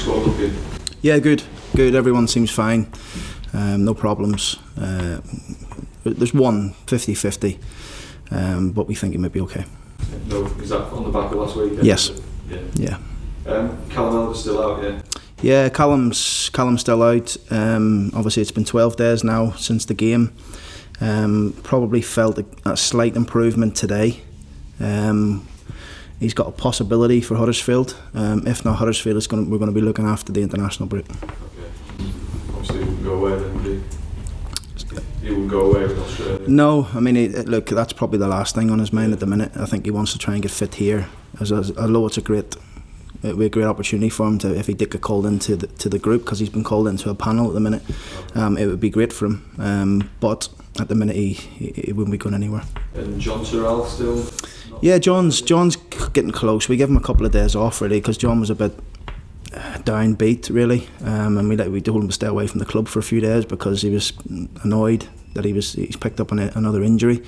squad looking? Yeah, good. Everyone seems fine. No problems. There's one 50-50, but we think it might be okay. No, is that on the back of last week? Yes. Yeah. Callum Elder's still out, yeah? Yeah, Callum's still out. Obviously, it's been 12 days now since the game. Probably felt a slight improvement today. He's got a possibility for Huddersfield. If not Huddersfield, we're going to be looking after the international break. Okay. Obviously, he wouldn't go away then, would he? He wouldn't go away with Australia? No, I mean, look, that's probably the last thing on his mind at the minute. I think he wants to try and get fit here. Although it's a great opportunity for him if he did get called into the group, because he's been called into a panel at the minute. It would be great for him. But at the minute, he wouldn't be going anywhere. And John Terrell still? Yeah, John's getting close. We gave him a couple of days off really, because John was a bit downbeat really, and we told him to stay away from the club for a few days because he was annoyed that he's picked up another injury.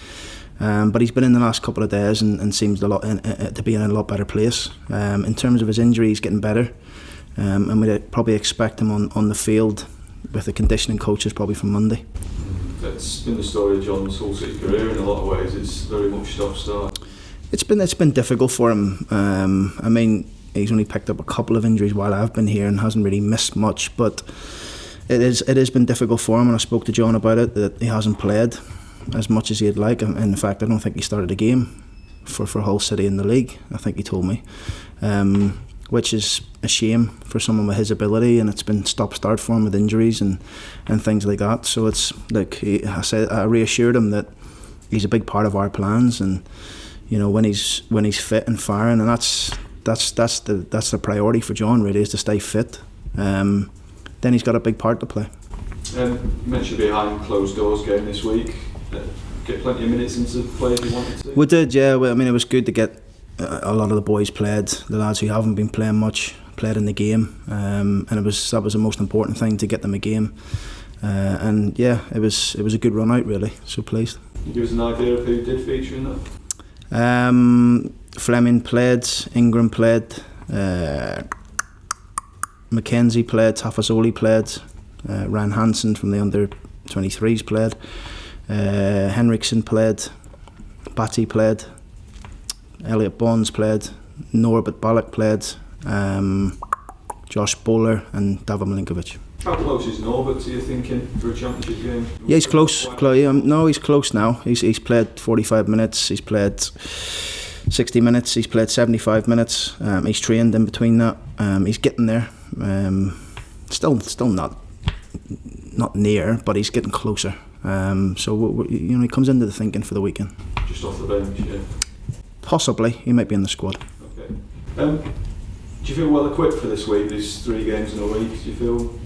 But he's been in the last couple of days and seems to be in a lot better place. In terms of his injury, he's getting better, and we'd probably expect him on the field with the conditioning coaches probably from Monday. That's been the story of John's whole City career in a lot of ways. It's very much stop-start. It's been difficult for him. I mean, he's only picked up a couple of injuries while I've been here and hasn't really missed much, but it has been difficult for him, and I spoke to John about it, that he hasn't played as much as he'd like. In fact, I don't think he started a game for Hull City in the league, I think he told me, which is a shame for someone with his ability, and it's been stop-start for him with injuries and things like that. So it's like I reassured him that he's a big part of our plans, and you know, when he's fit and firing, and that's the priority for John really, is to stay fit. Then he's got a big part to play. You mentioned behind closed doors game this week. Get plenty of minutes into play if you wanted to. We did, yeah. Well, I mean, it was good to get a lot of the boys played. The lads who haven't been playing much played in the game, and that was the most important thing, to get them a game. And yeah, it was a good run out really. So pleased. Can you give us an idea of who did feature in that? Fleming played, Ingram played, Mackenzie played, Tafazoli played, Ryan Hansen from the under-23s played, Henriksen played, Batty played, Elliot Bonds played, Norbert Ballack played, Josh Bowler and David Milinkovic. How close is Norbert to you thinking for a championship game? Yeah, he's close. No, he's close now. He's played 45 minutes. He's played 60 minutes. He's played 75 minutes. He's trained in between that. He's getting there. Still not near, but he's getting closer. So he comes into the thinking for the weekend. Just off the bench, yeah. Possibly, he might be in the squad. Okay. Do you feel well equipped for this week? There's 3 games in a week. Do you feel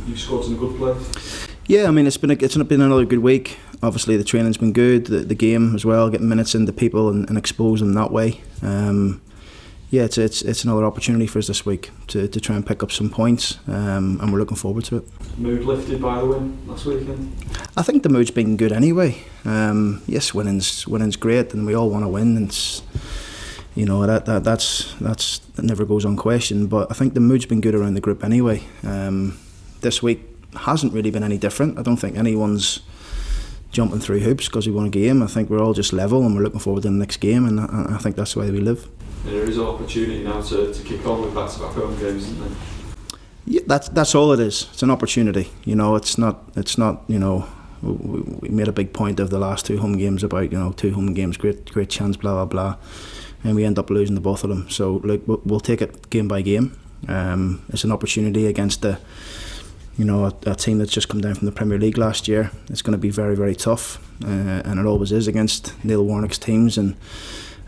your squad's in a good place? Yeah, I mean, it's been another good week. Obviously, the training's been good. The game as well, getting minutes into people and expose them that way. Yeah, it's another opportunity for us this week to try and pick up some points, and we're looking forward to it. Mood lifted by the win last weekend? I think the mood's been good anyway. Yes, winning's great, and we all want to win, and that never goes unquestioned. But I think the mood's been good around the group anyway. This week hasn't really been any different. I don't think anyone's jumping through hoops because we won a game. I think we're all just level, and we're looking forward to the next game, and I think that's the way we live. There is an opportunity now to kick on with back-to-back home games, isn't there? Yeah, that's all it is. It's an opportunity. It's not. We made a big point of the last 2 home games about 2 home games, great chance, blah blah blah, and we end up losing the both of them. So we'll take it game by game. It's an opportunity against a team that's just come down from the Premier League last year. It's going to be very, very tough, and it always is against Neil Warnock's teams. And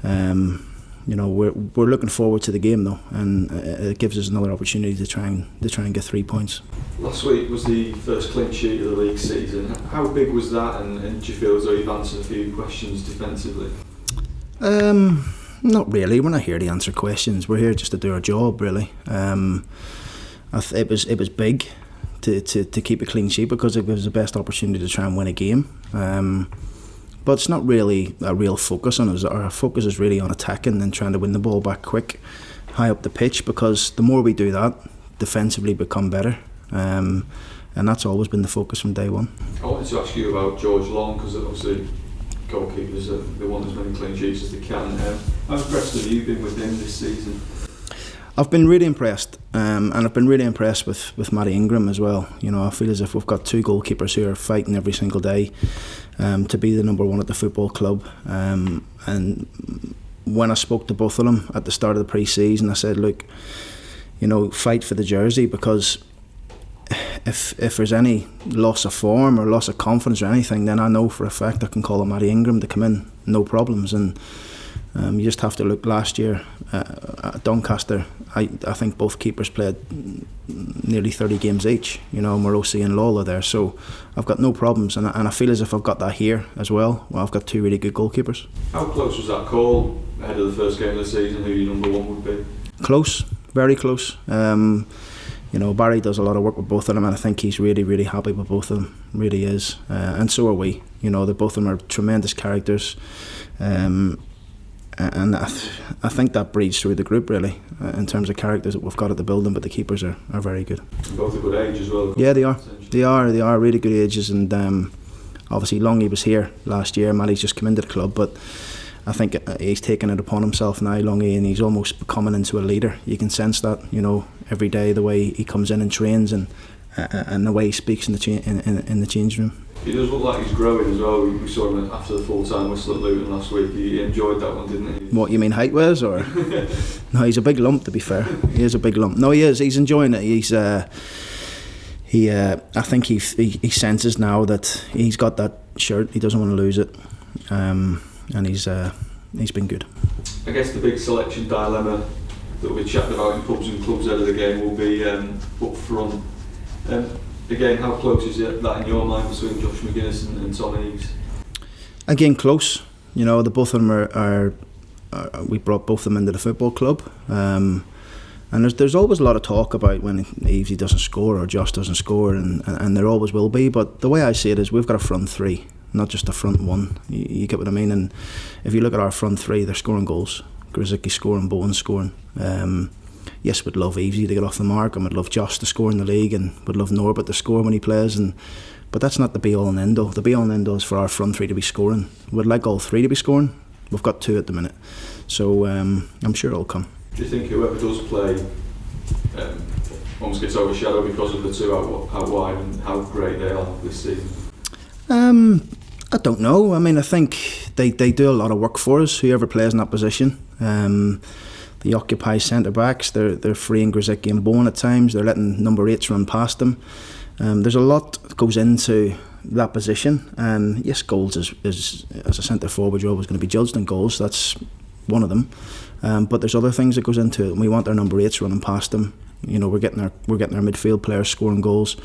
we're looking forward to the game though, and it gives us another opportunity to try and get 3 points. Last week was the first clean sheet of the league season. How big was that, and do you feel as though you've answered a few questions defensively? Not really. We're not here to answer questions. We're here just to do our job, really. It was big to keep a clean sheet because it gives the best opportunity to try and win a game. But it's not really a real focus on us. Our focus is really on attacking and trying to win the ball back quick, high up the pitch, because the more we do that, defensively become better. And that's always been the focus from day one. I wanted to ask you about George Long, because obviously goalkeepers, they want as many clean sheets as they can. How impressed have you been with him this season? I've been really impressed, and I've been really impressed with Matty Ingram as well. You know, I feel as if we've got two goalkeepers who are fighting every single day to be the number one at the football club. And when I spoke to both of them at the start of the pre-season, I said, look, you know, fight for the jersey, because if there's any loss of form or loss of confidence or anything, then I know for a fact I can call on Matty Ingram to come in, no problems. And you just have to look last year at Doncaster. I think both keepers played nearly 30 games each, you know, Morosi and Lawler there, so I've got no problems, and I feel as if I've got that here as well. I've got two really good goalkeepers. How close was that call ahead of the first game of the season, who your number one would be? Close, very close. You know, Barry does a lot of work with both of them, and I think he's really, really happy with both of them, really is, and so are we. You know, both of them are tremendous characters, and I think that breeds through the group, really, in terms of characters that we've got at the building. But the keepers are very good. Both a good age as well. Yeah, they are really good ages, and obviously Longy was here last year. Matty's just come into the club, but I think he's taken it upon himself now, Longy, and he's almost becoming into a leader. You can sense that, you know, every day, the way he comes in and trains, and the way he speaks in the change room. He does look like he's growing as well. We saw him after the full-time whistle at Luton last week. He enjoyed that one, didn't he? What, you mean height-wise, or? No, he's a big lump, to be fair. He is a big lump. No, he is. He's enjoying it. I think he senses now that he's got that shirt. He doesn't want to lose it, and he's been good. I guess the big selection dilemma that we'll be chatting about in pubs and clubs out of the game will be up front. Again, how close is that in your mind between Josh McGuinness and Tom Eaves? Again, close. You know, the both of them are we brought both of them into the football club, and there's always a lot of talk about when Eavesy doesn't score or Josh doesn't score, and there always will be. But the way I see it is, we've got a front three, not just a front one. You get what I mean? And if you look at our front three, they're scoring goals. Grzycki scoring, Bowen scoring. Yes, we'd love Eavesy to get off the mark, and we'd love Josh to score in the league, and we'd love Norbert to score when he plays. But that's not the be-all and end-all. The be-all and end-all is for our front three to be scoring. We'd like all three to be scoring. We've got two at the minute, so I'm sure it'll come. Do you think whoever does play almost gets overshadowed because of the two out wide and how great they are this season? I don't know. I mean, I think they do a lot of work for us, whoever plays in that position. They occupy centre-backs. They're freeing Grzycki and Bowen at times. They're letting number 8s run past them. There's a lot that goes into that position. And yes, goals is as a centre-forward, you're always going to be judged on goals. That's one of them. But there's other things that goes into it. And we want our number 8s running past them. You know, we're getting our midfield players scoring goals.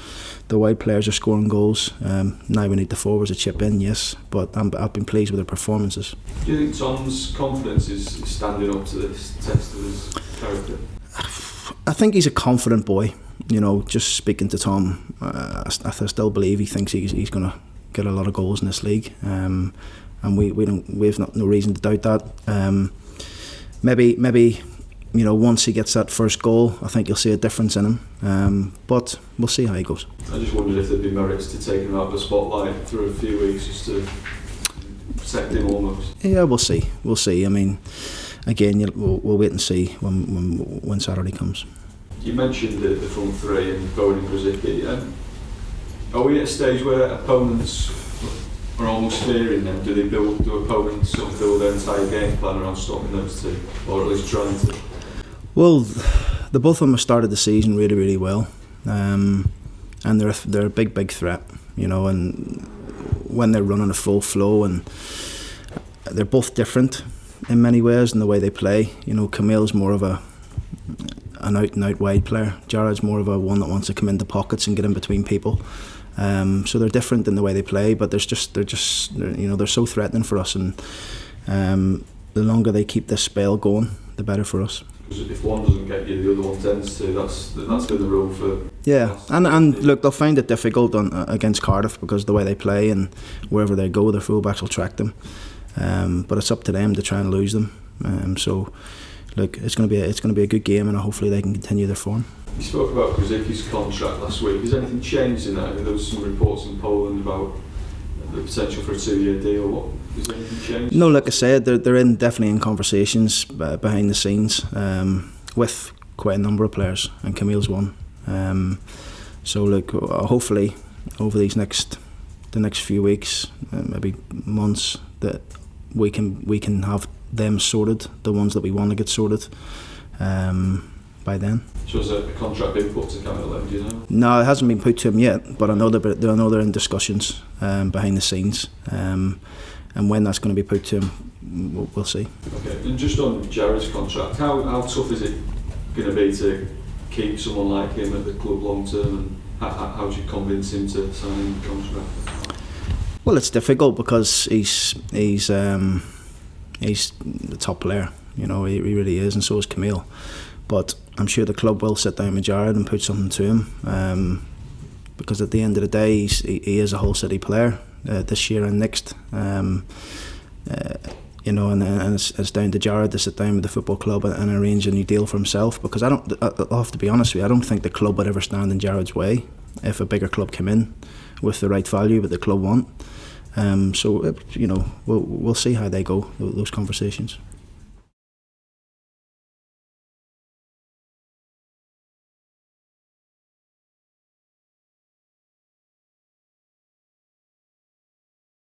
The wide players are scoring goals. Now we need the forwards to chip in, yes. But I've been pleased with their performances. Do you think Tom's confidence is standing up to this test of his character? I think he's a confident boy. You know, just speaking to Tom, I still believe he thinks he's going to get a lot of goals in this league, and we've no reason to doubt that. Maybe. You know, once he gets that first goal, I think you'll see a difference in him. But we'll see how he goes. I just wondered if there'd be merits to take him out of the spotlight for a few weeks just to protect him almost. Yeah, we'll see. We'll see. I mean, again, we'll wait and see when Saturday comes. You mentioned the front three and Bowen and Grzycki. Are we at a stage where opponents are almost fearing them? Do opponents sort of build their entire game plan around stopping those two, or at least trying to? Well, the both of them have started the season really, really well, and they're a big threat, you know. And when they're running a full flow, and they're both different in many ways in the way they play. You know, Camille's more of an out-and-out wide player. Jared's more of a one that wants to come into pockets and get in between people. So they're different in the way they play, but they're so threatening for us, and the longer they keep this spell going, the better for us. Because if one doesn't get you, the other one tends to. That's been the rule for. Yeah, and look, they'll find it difficult against Cardiff because of the way they play, and wherever they go, their fullbacks will track them. But it's up to them to try and lose them. So, look, it's going to be a good game, and hopefully they can continue their form. You spoke about Krzyzewski's contract last week. Has anything changed in that? I mean, there was some reports in Poland about the potential for a 2-year deal. Has anything changed? No, like I said, they're definitely in conversations behind the scenes with quite a number of players, and Camille's one. So look, hopefully over the next few weeks, maybe months, that we can have them sorted, the ones that we want to get sorted by then. So has a contract been put to Camille, do you know? No, it hasn't been put to him yet, but I know they're in discussions behind the scenes, and when that's going to be put to him, we'll see. Okay, and just on Jared's contract, how tough is it going to be to keep someone like him at the club long term, and how do you convince him to sign the contract? Well, it's difficult because he's the top player, you know, he really is, and so is Camille. But I'm sure the club will sit down with Jared and put something to him, because at the end of the day, he is a Hull City player this year and next. You know, and it's down to Jared to sit down with the football club and arrange a new deal for himself. Because I'll have to be honest with you, I don't think the club would ever stand in Jared's way if a bigger club came in with the right value that the club want. So you know, we'll see how they go, those conversations.